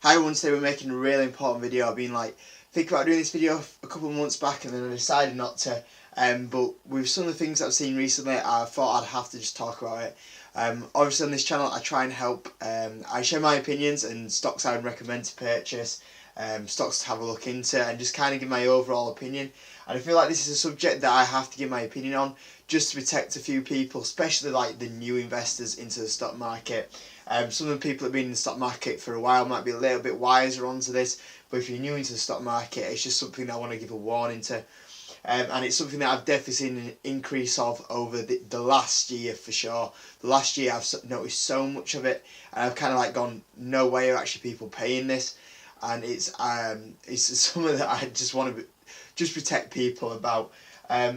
Hi everyone, today we're making a really important video. I've been thinking about doing this video a couple of months back and then I decided not to. But with some of the things I've seen recently, I thought I'd have to just talk about it. Obviously on this channel I try and help. I share my opinions and stocks I would recommend to purchase, stocks to have a look into, and just kind of give my overall opinion. And I feel like this is a subject that I have to give my opinion on just to protect a few people, especially like the new investors into the stock market. Some of the people that have been in the stock market for a while might be a little bit wiser onto this, but if you're new into the stock market, it's just something that I want to give a warning to. And it's something that I've definitely seen an increase of over the last year for sure. The last year I've noticed so much of it, and I've kind of gone, no way are actually people paying this, and it's something that I just want to just protect people about.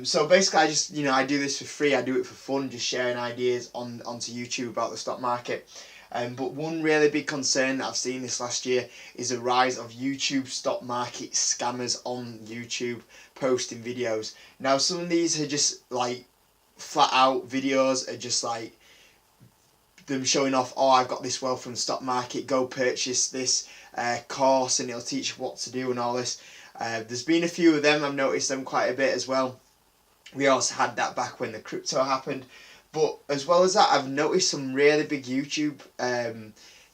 So basically, I do this for free. I do it for fun, just sharing ideas onto YouTube about the stock market. But one really big concern that I've seen this last year is the rise of YouTube stock market scammers on YouTube posting videos. Now some of these are just flat out videos, are just them showing off, oh, I've got this wealth from the stock market, go purchase this course and it'll teach you what to do and all this. There's been a few of them, I've noticed them quite a bit as well. We also had that back when the crypto happened. But as well as that, I've noticed some really big YouTube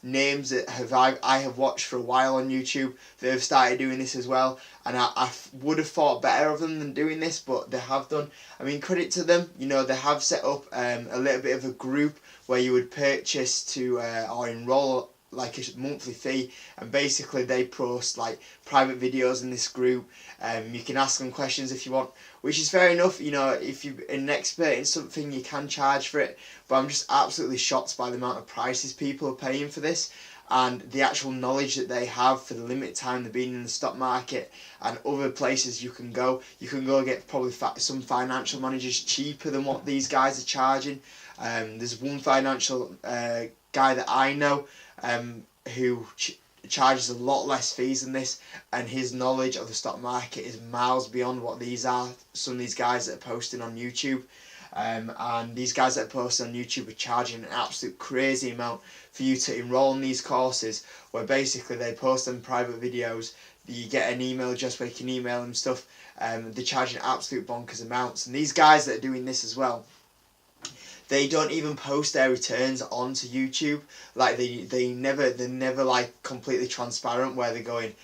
names that I have watched for a while on YouTube that have started doing this as well. And I would have thought better of them than doing this, but they have done. I mean, credit to them. You know, they have set up a little bit of a group where you would purchase to or enroll like a monthly fee, and basically they post private videos in this group. You can ask them questions if you want, which is fair enough. You know, if you're an expert in something, you can charge for it. But I'm just absolutely shocked by the amount of prices people are paying for this, and the actual knowledge that they have for the limited time they've been in the stock market, and other places you can go. You can go get probably some financial managers cheaper than what these guys are charging. There's one financial guy that I know who charges a lot less fees than this, and his knowledge of the stock market is miles beyond what these are. Some of these guys that are posting on YouTube, and these guys that are posting on YouTube are charging an absolute crazy amount for you to enroll in these courses, where basically they post them private videos. You get an email address where you can email them stuff. They're charging absolute bonkers amounts, and these guys that are doing this as well, they don't even post their returns onto YouTube. They're never completely transparent where they're going.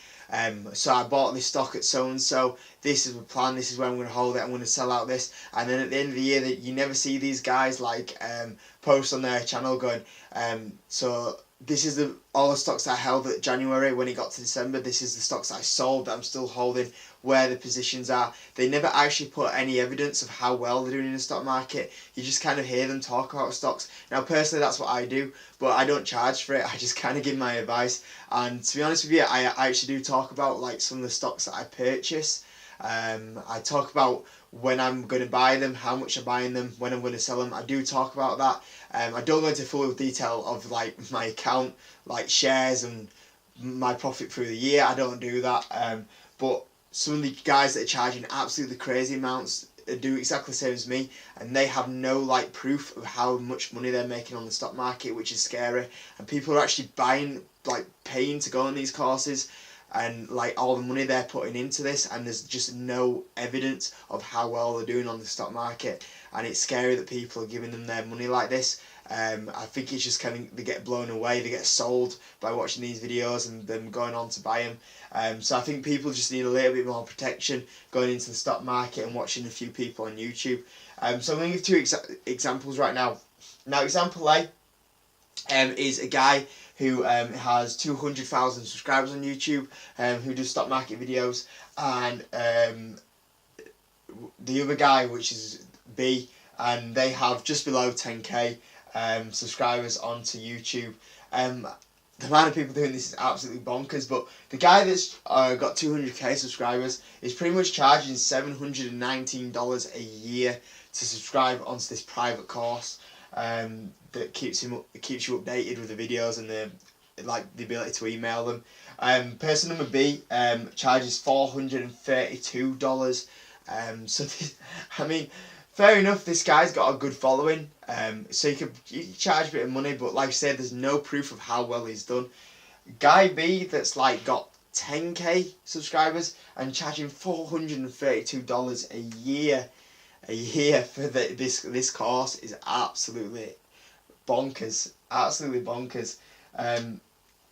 So I bought this stock at so and so. This is the plan. This is where I'm going to hold it. I'm going to sell out this. And then at the end of the year, that you never see these guys post on their channel going, so this is all the stocks I held at January. When it got to December, this is the stocks I sold that I'm still holding, where the positions are. They never actually put any evidence of how well they're doing in the stock market. You just kind of hear them talk about stocks. Now personally, that's what I do, but I don't charge for it. I just kind of give my advice. And to be honest with you, I actually do talk about some of the stocks that I purchase. I talk about when I'm going to buy them, how much I'm buying them, when I'm going to sell them. I do talk about that. I don't go into full detail of my account, shares and my profit through the year. I don't do that. But some of the guys that are charging absolutely crazy amounts do exactly the same as me, and they have no proof of how much money they're making on the stock market, which is scary. And people are actually buying, paying to go on these courses, and all the money they're putting into this, and there's just no evidence of how well they're doing on the stock market. And it's scary that people are giving them their money like this. I think it's just they get blown away, they get sold by watching these videos and them going on to buy them. So I think people just need a little bit more protection going into the stock market and watching a few people on YouTube. So I'm going to give two examples right now. Now example A is a guy who has 200,000 subscribers on YouTube, who does stock market videos, and the other guy, which is B, and they have just below 10k subscribers onto YouTube. The amount of people doing this is absolutely bonkers, but the guy that's got 200k subscribers is pretty much charging $719 a year to subscribe onto this private course that keeps you updated with the videos and the ability to email them. Person number B charges $432. So this, I mean, fair enough, this guy's got a good following, so you charge a bit of money, but like I said, there's no proof of how well he's done. Guy B that's like got 10k subscribers and charging $432 a year for this course is absolutely bonkers, absolutely bonkers.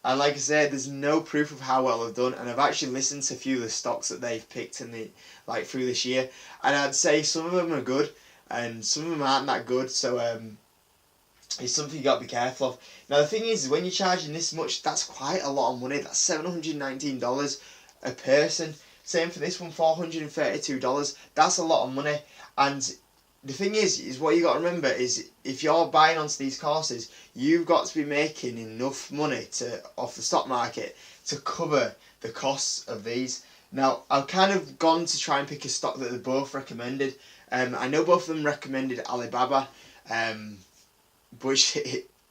And like I said, there's no proof of how well they've done, and I've actually listened to a few of the stocks that they've picked in the through this year, and I'd say some of them are good, and some of them aren't that good. So it's something you got to be careful of. Now the thing is, when you're charging this much, that's quite a lot of money. That's $719 a person. Same for this one, $432. That's a lot of money, and the thing is what you got to remember is if you're buying onto these courses, you've got to be making enough money off the stock market to cover the costs of these. Now, I've kind of gone to try and pick a stock that they both recommended. I know both of them recommended Alibaba, which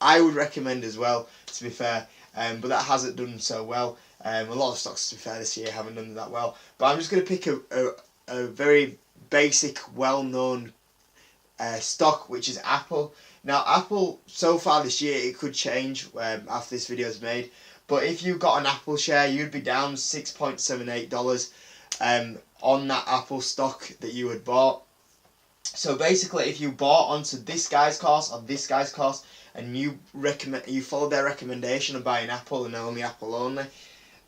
I would recommend as well, to be fair, but that hasn't done so well. A lot of stocks, to be fair, this year haven't done that well. But I'm just going to pick a very basic, well-known stock, which is Apple. Now Apple, so far this year, it could change after this video is made, but if you got an Apple share, you'd be down $6.78 on that Apple stock that you had bought. So basically, if you bought onto this guy's course or this guy's course, and you followed their recommendation of buying Apple and only Apple only,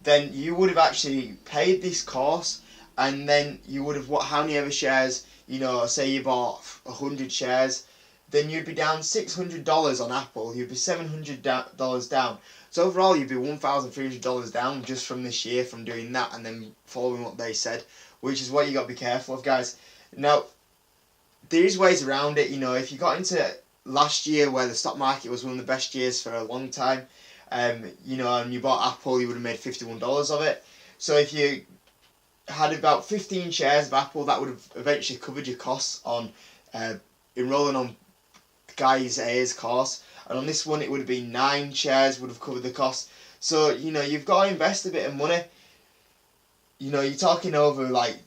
then you would have actually paid this course, and then you would have, how many ever shares, you know, say you bought 100 shares, then you'd be down $600 on Apple. You'd be $700 down. So overall, you'd be $1,300 down just from this year from doing that and then following what they said, which is what you got to be careful of, guys. Now, there is ways around it. You know, if you got into last year where the stock market was one of the best years for a long time, you know, and you bought Apple, you would have made $51 of it. So if you had about 15 shares of Apple, that would have eventually covered your costs on enrolling on Guy A's course. And on this one, it would have been 9 shares would have covered the cost. So, you know, you've got to invest a bit of money. You know, you're talking over like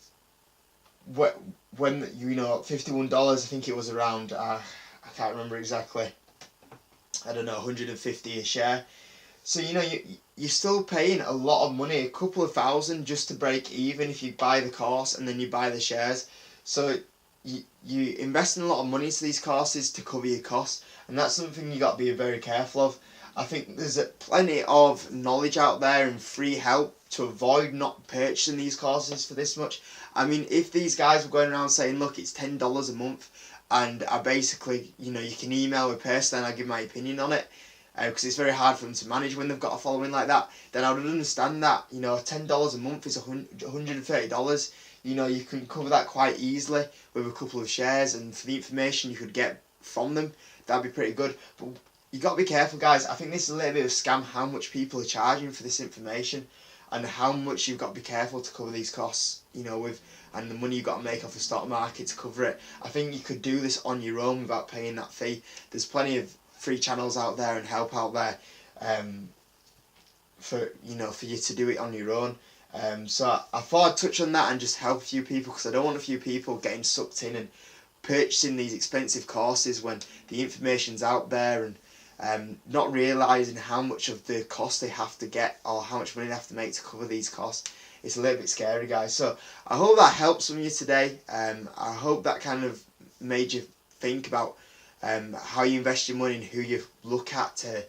when you know, $51. I think it was around I can't remember exactly. I don't know, 150 a share. So, you know, you're still paying a lot of money, a couple of thousand just to break even if you buy the course and then you buy the shares. So you invest in a lot of money into these courses to cover your costs, and that's something you got to be very careful of. I think there's plenty of knowledge out there and free help to avoid not purchasing these courses for this much. I mean, if these guys were going around saying, look, it's $10 a month, and I basically, you know, you can email me personally and I give my opinion on it, because it's very hard for them to manage when they've got a following like that, then I would understand that. You know, $10 a month is $130. You know, you can cover that quite easily with a couple of shares, and for the information you could get from them, that'd be pretty good. But you got to be careful, guys. I think this is a little bit of a scam, how much people are charging for this information, and how much you've got to be careful to cover these costs, you know, and the money you've got to make off the stock market to cover it. I think you could do this on your own without paying that fee. There's plenty of free channels out there and help out there for you to do it on your own. So I thought I'd touch on that and just help a few people, because I don't want a few people getting sucked in and purchasing these expensive courses when the information's out there, and not realising how much of the cost they have to get or how much money they have to make to cover these costs. It's a little bit scary, guys. So I hope that helps from you today. I hope that kind of made you think about how you invest your money and who you look at to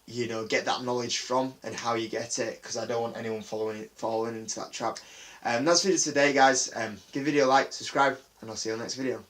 you know, get that knowledge from, and how you get it, because I don't want anyone falling into that trap. That's the video today, guys. Give the video a like, subscribe, and I'll see you on the next video.